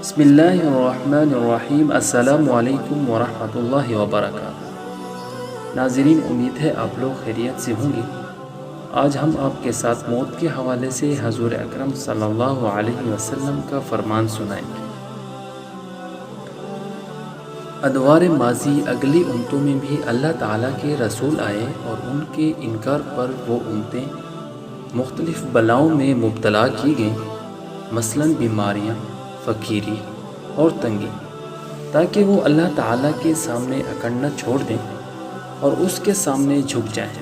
بسم اللہ الرحمن الرحیم۔ السلام علیکم ورحمۃ اللہ وبرکاتہ۔ ناظرین، امید ہے آپ لوگ خیریت سے ہوں گے۔ آج ہم آپ کے ساتھ موت کے حوالے سے حضور اکرم صلی اللہ علیہ وسلم کا فرمان سنائیں گے۔ ادوار ماضی اگلی امتوں میں بھی اللہ تعالیٰ کے رسول آئے اور ان کے انکار پر وہ امتیں مختلف بلاؤں میں مبتلا کی گئیں، مثلاً بیماریاں، فقیری اور تنگی، تاکہ وہ اللہ تعالیٰ کے سامنے اکڑنا چھوڑ دیں اور اس کے سامنے جھک جائیں،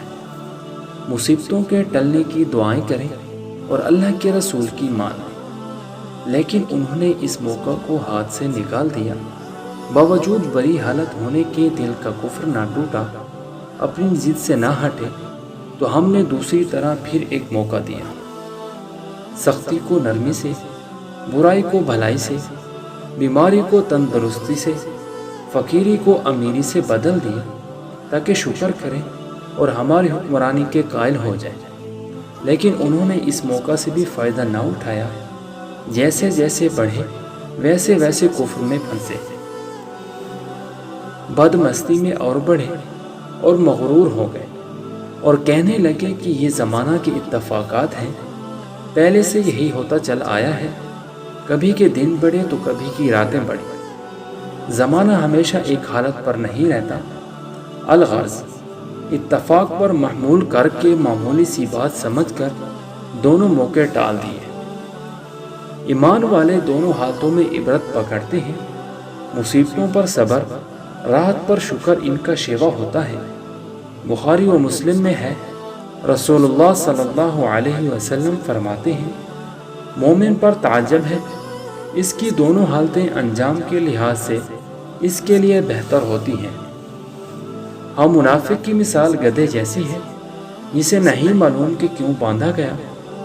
مصیبتوں کے ٹلنے کی دعائیں کریں اور اللہ کے رسول کی مانیں۔ لیکن انہوں نے اس موقع کو ہاتھ سے نکال دیا۔ باوجود بری حالت ہونے کے دل کا کفر نہ ٹوٹا، اپنی ضد سے نہ ہٹے، تو ہم نے دوسری طرح پھر ایک موقع دیا۔ سختی کو نرمی سے، برائی کو بھلائی سے، بیماری کو تندرستی سے، فقیری کو امیری سے بدل دیا، تاکہ شکر کریں اور ہماری حکمرانی کے قائل ہو جائیں۔ لیکن انہوں نے اس موقع سے بھی فائدہ نہ اٹھایا، جیسے جیسے بڑھے ویسے ویسے کفر میں پھنسے، بد مستی میں اور بڑھے اور مغرور ہو گئے اور کہنے لگے کہ یہ زمانہ کے اتفاقات ہیں، پہلے سے یہی ہوتا چل آیا ہے، کبھی کے دن بڑھے تو کبھی کی راتیں بڑھی، زمانہ ہمیشہ ایک حالت پر نہیں رہتا۔ الغرض، اتفاق پر محمول کر کے معمولی سی بات سمجھ کر دونوں موقع ٹال دیے۔ ایمان والے دونوں حالتوں میں عبرت پکڑتے ہیں، مصیبتوں پر صبر، راحت پر شکر ان کا شیوا ہوتا ہے۔ بخاری و مسلم میں ہے، رسول اللہ صلی اللہ علیہ وسلم فرماتے ہیں، مومن پر تعجب ہے، اس کی دونوں حالتیں انجام کے لحاظ سے اس کے لیے بہتر ہوتی ہیں۔ ہاں، منافق کی مثال گدھے جیسی ہے، جسے نہیں معلوم کہ کیوں باندھا گیا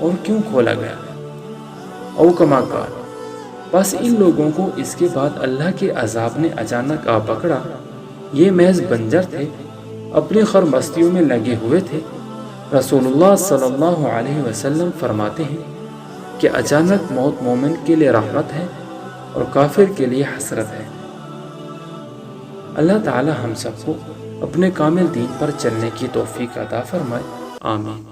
اور کیوں کھولا گیا۔ او کما قال، بس ان لوگوں کو اس کے بعد اللہ کے عذاب نے اچانک آ پکڑا۔ یہ محض بنجر تھے، اپنی خرمستیوں میں لگے ہوئے تھے۔ رسول اللہ صلی اللہ علیہ وسلم فرماتے ہیں کہ اچانک موت مومن کے لیے رحمت ہے اور کافر کے لیے حسرت ہے۔ اللہ تعالی ہم سب کو اپنے کامل دین پر چلنے کی توفیق عطا فرمائے، آمین۔